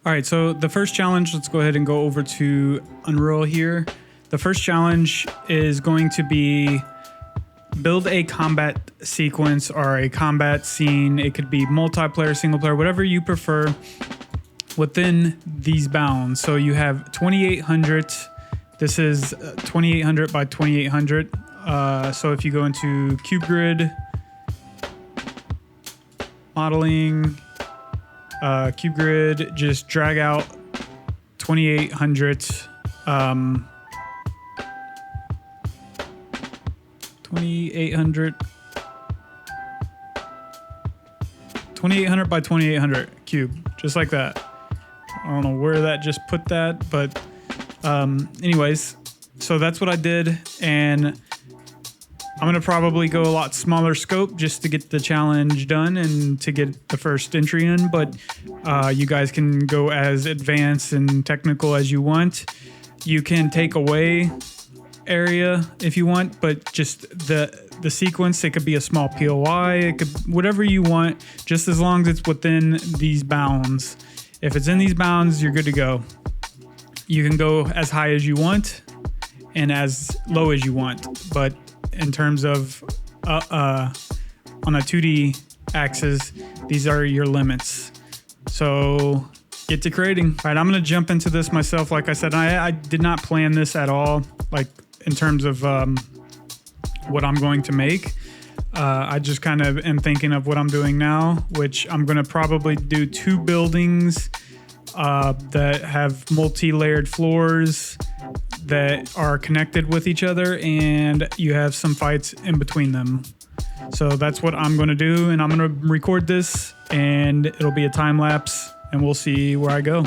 All right, so the first challenge, let's go ahead and go over to Unreal here. The first challenge is going to be build a combat sequence or a combat scene. It could be multiplayer, single player, whatever you prefer within these bounds. So you have 2800. This is 2800 by 2800. So if you go into cube grid, modeling, cube grid, just drag out 2800, 2800 by 2800 cube, just like that. I don't know where that just put that, but anyways, so that's what I did, and I'm gonna probably go a lot smaller scope just to get the challenge done and to get the first entry in, but you guys can go as advanced and technical as you want. You can take away area if you want, but just the sequence, it could be a small POI, it could whatever you want, just as long as it's within these bounds. If it's in these bounds, you're good to go. You can go as high as you want and as low as you want, but in terms of on a 2D axis, these are your limits. So get to creating. All right, I'm gonna jump into this myself. Like I said, I did not plan this at all, like in terms of what I'm going to make. I just kind of am thinking of what I'm doing now, which I'm gonna probably do 2 buildings that have multi-layered floors that are connected with each other, and you have some fights in between them. So that's what I'm gonna do, and I'm gonna record this, and it'll be a time lapse, and we'll see where I go.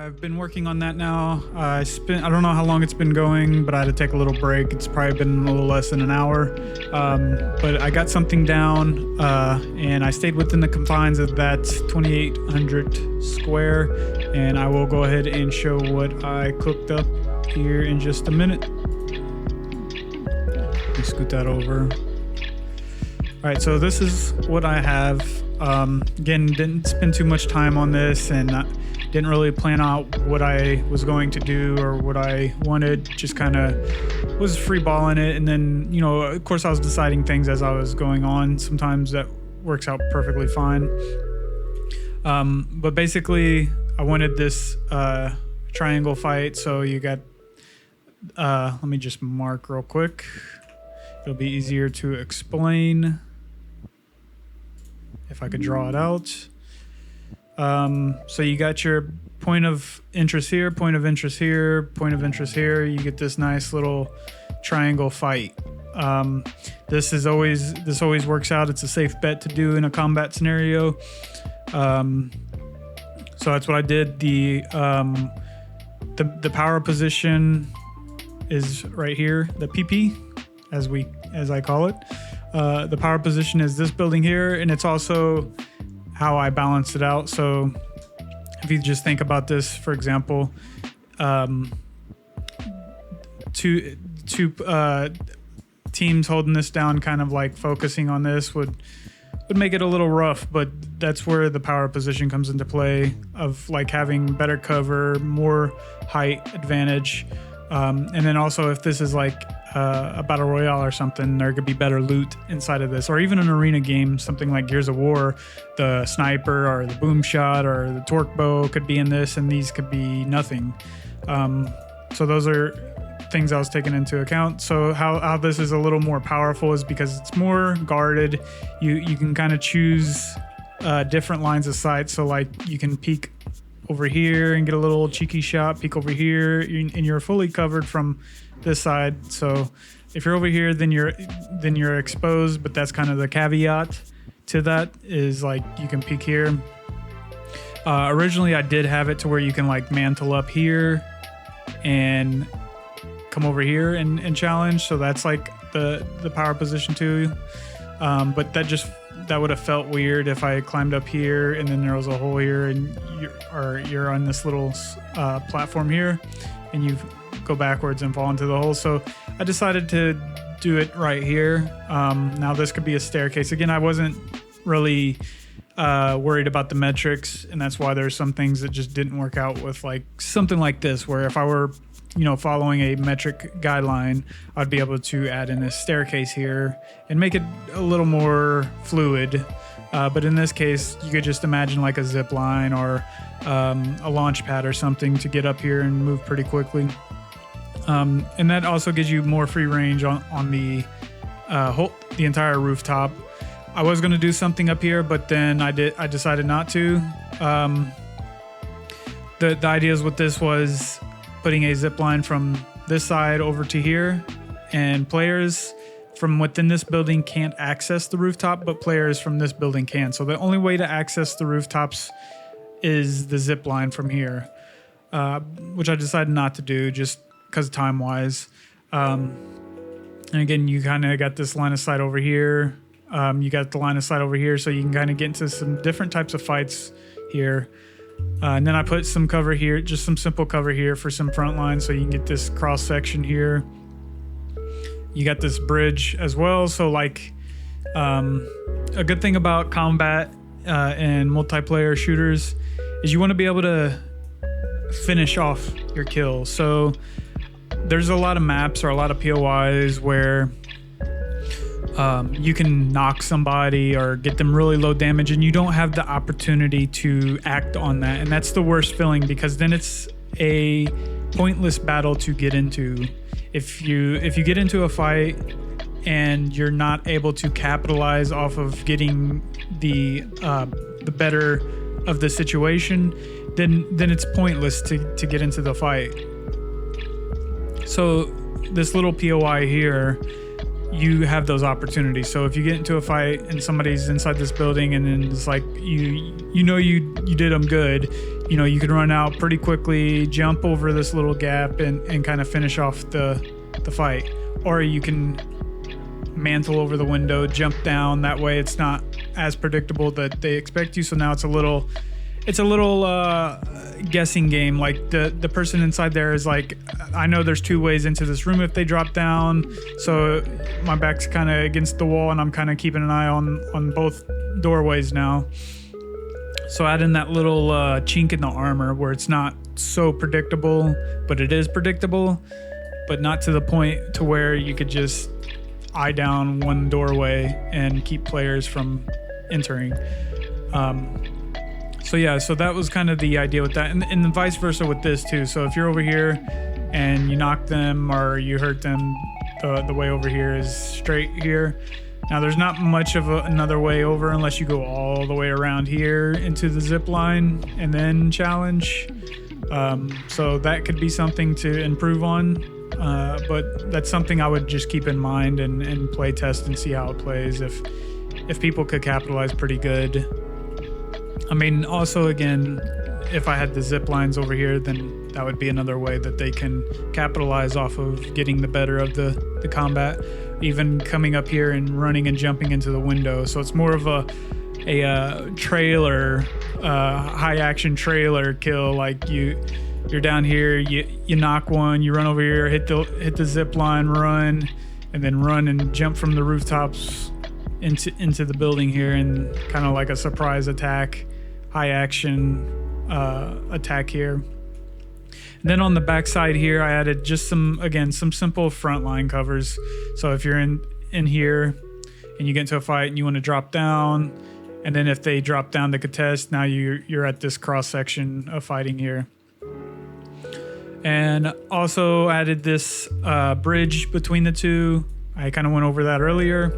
I've been working on that now. I don't know how long it's been going, but I had to take a little break. It's probably been a little less than an hour. But I got something down, and I stayed within the confines of that 2800 square. And I will go ahead and show what I cooked up here in just a minute. Let me scoot that over. All right, so this is what I have. Again, didn't spend too much time on this, and didn't really plan out what I was going to do or what I wanted. Just kind of was free balling it, and then, you know, of course I was deciding things as I was going on. Sometimes that works out perfectly fine. But basically, I wanted this triangle fight. So you got, let me just mark real quick. It'll be easier to explain if I could draw it out. So you got your point of interest here, point of interest here, point of interest here. You get this nice little triangle fight. This always works out. It's a safe bet to do in a combat scenario. So that's what I did. The power position is right here, the PP, as I call it. The power position is this building here, and it's also how I balance it out. So if you just think about this, for example, two teams holding this down, kind of like focusing on this would make it a little rough, but that's where the power position comes into play, of like having better cover, more height advantage. And then also, if this is like a battle royale or something, there could be better loot inside of this, or even an arena game, something like Gears of War, the sniper or the boom shot or the torque bow could be in this, and these could be nothing. So those are things I was taking into account. So how this is a little more powerful is because it's more guarded. You can kind of choose different lines of sight. So like you can peek over here and get a little cheeky shot, peek over here, and you're fully covered from this side. So if you're over here, then you're exposed, but that's kind of the caveat to that, is like you can peek here. Originally I did have it to where you can like mantle up here and come over here and challenge. So that's like the power position too. But that would have felt weird if I climbed up here and then there was a hole here, and you're on this little platform here, and you go backwards and fall into the hole. So I decided to do it right here. Now this could be a staircase. Again, I wasn't really worried about the metrics, and that's why there's some things that just didn't work out with like something like this, where if I were, you know, following a metric guideline, I'd be able to add in a staircase here and make it a little more fluid. But in this case, you could just imagine like a zip line or a launch pad or something to get up here and move pretty quickly. And that also gives you more free range on the entire rooftop. I was going to do something up here, but then I decided not to. The ideas with this was putting a zip line from this side over to here, and players from within this building can't access the rooftop, but players from this building can. So the only way to access the rooftops is the zip line from here, which I decided not to do just because time wise. And again, you kind of got this line of sight over here. You got the line of sight over here, so you can kind of get into some different types of fights here. And then I put some cover here, just some simple cover here for some front lines, so you can get this cross section here. You got this bridge as well. So like a good thing about combat and multiplayer shooters is you want to be able to finish off your kill. So there's a lot of maps or a lot of POIs where you can knock somebody or get them really low damage, and you don't have the opportunity to act on that. And that's the worst feeling, because then it's a pointless battle to get into. If you get into a fight and you're not able to capitalize off of getting the better of the situation, then it's pointless to get into the fight. So this little POI here, you have those opportunities. So if you get into a fight and somebody's inside this building and then it's like you did them good, you can run out pretty quickly, jump over this little gap and kind of finish off the fight. Or you can mantle over the window, jump down. That way it's not as predictable that they expect you. So now it's a little guessing game. Like the person inside there is like, I know there's 2 ways into this room if they drop down, so my back's kind of against the wall and I'm kind of keeping an eye on both doorways now. So add in that little chink in the armor where it's not so predictable, but it is predictable, but not to the point to where you could just eye down one doorway and keep players from entering. So that was kind of the idea with that, and vice versa with this too. So if you're over here and you knock them or you hurt them, the way over here is straight here. Now there's not much of another way over unless you go all the way around here into the zip line and then challenge. So that could be something to improve on, but that's something I would just keep in mind and play test and see how it plays if people could capitalize pretty good. I mean, also, again, if I had the zip lines over here, then that would be another way that they can capitalize off of getting the better of the combat, even coming up here and running and jumping into the window. So it's more of a trailer, high action trailer kill. Like you're down here, you knock one, you run over here, hit the zip line, run, and then run and jump from the rooftops into the building here, and kind of like a surprise attack, high action attack here. And then on the back side here, I added just some simple front line covers. So if you're in here and you get into a fight and you want to drop down, and then if they drop down to contest, now you're at this cross section of fighting here. And also added this bridge between the two. I kind of went over that earlier.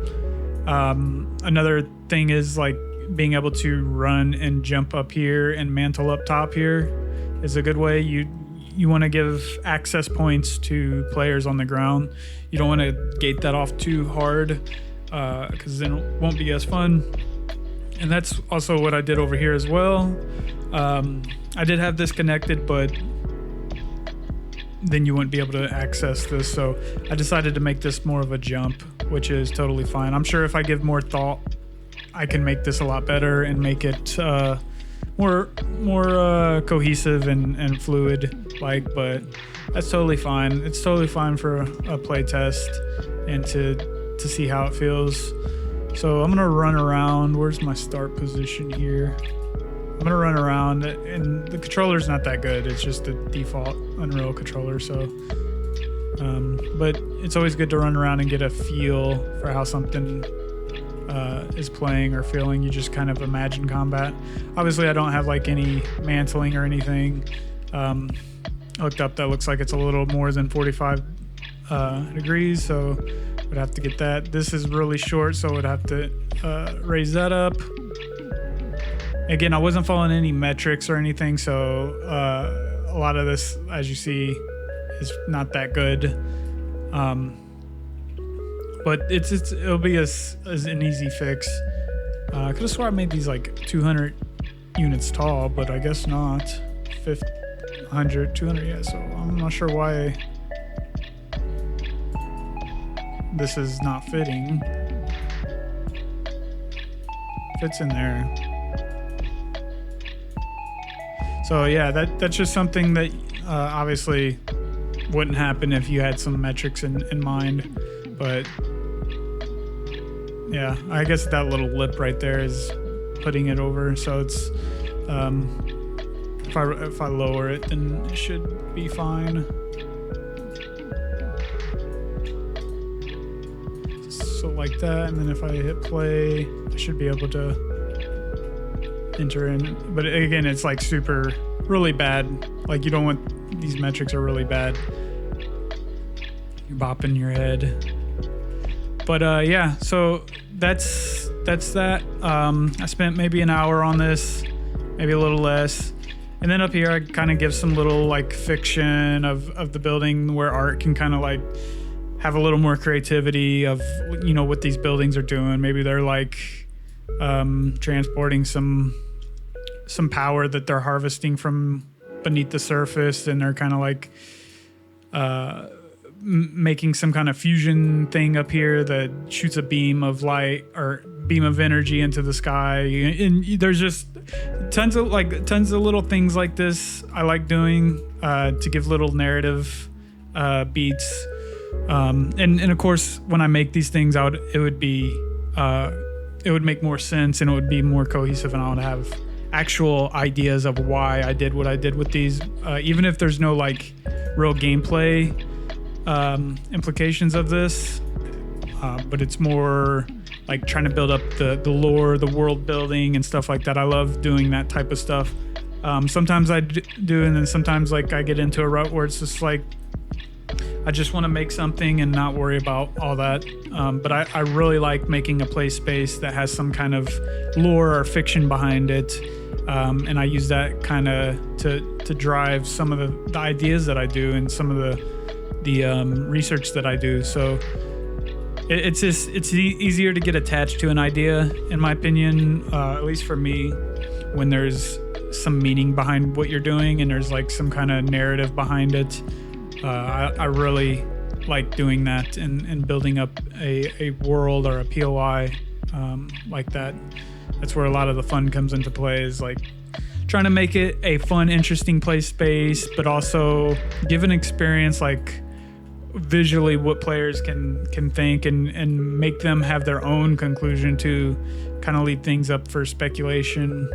Another thing is like being able to run and jump up here and mantle up top here is a good way. You want to give access points to players on the ground. You don't want to gate that off too hard because then it won't be as fun. And that's also what I did over here as well. I did have this connected, but then you wouldn't be able to access this. So I decided to make this more of a jump, which is totally fine. I'm sure if I give more thought, I can make this a lot better and make it more cohesive and fluid like, but that's totally fine. It's totally fine for a play test and to see how it feels. So I'm gonna run around. Where's my start position here? I'm gonna run around, and the controller's not that good. It's just the default Unreal controller. So, but it's always good to run around and get a feel for how something is playing or feeling. You just kind of imagine combat. Obviously, I don't have like any mantling or anything hooked up that looks like it's a little more than 45 degrees. So would have to get that. This is really short, so would have to raise that up. Again, I wasn't following any metrics or anything, so a lot of this, as you see, is not that good. But it'll be as an easy fix. I could have sworn I made these like 200 units tall, but I guess not. 100, 200, yeah. So I'm not sure why this is not fitting. Fits in there. So yeah, that's just something that obviously wouldn't happen if you had some metrics in mind. But yeah, I guess that little lip right there is putting it over. So it's if I lower it, then it should be fine. So like that, and then if I hit play, I should be able to enter in. But again, it's like really bad. Like you don't want, these metrics are really bad. You're bopping your head. But yeah, so that's that. I spent maybe an hour on this, maybe a little less. And then up here, I kind of give some little like fiction of the building where art can kind of like have a little more creativity of, you know, what these buildings are doing. Maybe they're like transporting some power that they're harvesting from beneath the surface, and they're kind of like making some kind of fusion thing up here that shoots a beam of light or beam of energy into the sky. And there's just tons of little things like this I like doing to give little narrative beats. And of course, when I make these things out, it would make more sense, and it would be more cohesive, and I would have actual ideas of why I did what I did with these, even if there's no like real gameplay implications of this, but it's more like trying to build up the lore, the world building and stuff like that. I love doing that type of stuff. Sometimes I do, and then sometimes like I get into a rut where it's just like I just want to make something and not worry about all that. But I really like making a play space that has some kind of lore or fiction behind it. And I use that kind of to drive some of the ideas that I do and some of the research that I do. So it's easier to get attached to an idea, in my opinion, at least for me, when there's some meaning behind what you're doing and there's like some kind of narrative behind it. I really like doing that and building up a world or a POI like that. That's where a lot of the fun comes into play, is like trying to make it a fun, interesting play space, but also give an experience like visually what players can think and make them have their own conclusion to kind of lead things up for speculation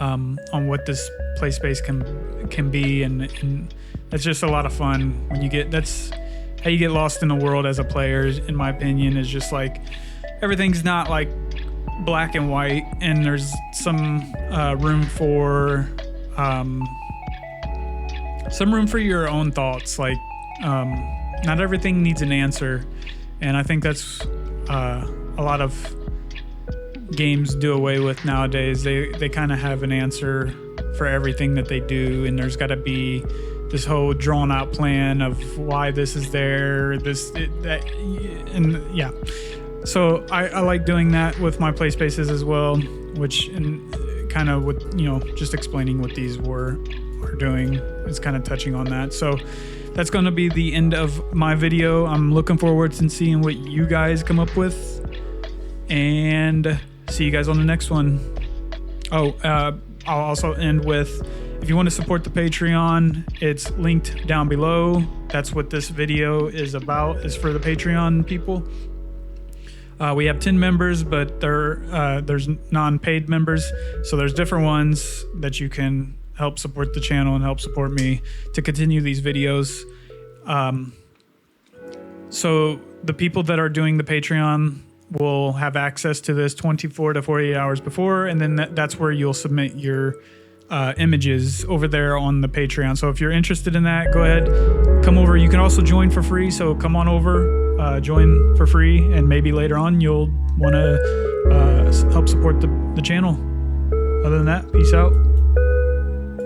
on what this play space can be, and it's just a lot of fun when you get, that's how you get lost in the world as a player, in my opinion, is just like everything's not like black and white, and there's some room for your own thoughts. Like not everything needs an answer, and I think that's a lot of games do away with nowadays. They kind of have an answer for everything that they do, and there's got to be this whole drawn out plan of why this is there, that, and yeah. So I like doing that with my play spaces as well, which, and kind of with, you know, just explaining what these are doing is kind of touching on that. So that's going to be the end of my video. I'm looking forward to seeing what you guys come up with, and see you guys on the next one. I'll also end with, if you want to support the Patreon, it's linked down below. That's what this video is about, is for the Patreon people. We have 10 members, but there's non-paid members. So there's different ones that you can help support the channel and help support me to continue these videos. So the people that are doing the Patreon will have access to this 24 to 48 hours before, and then that's where you'll submit your images over there on the Patreon. So if you're interested in that, go ahead, come over. You can also join for free, so come on over, join for free, and maybe later on you'll want to help support the channel. Other than that, peace out.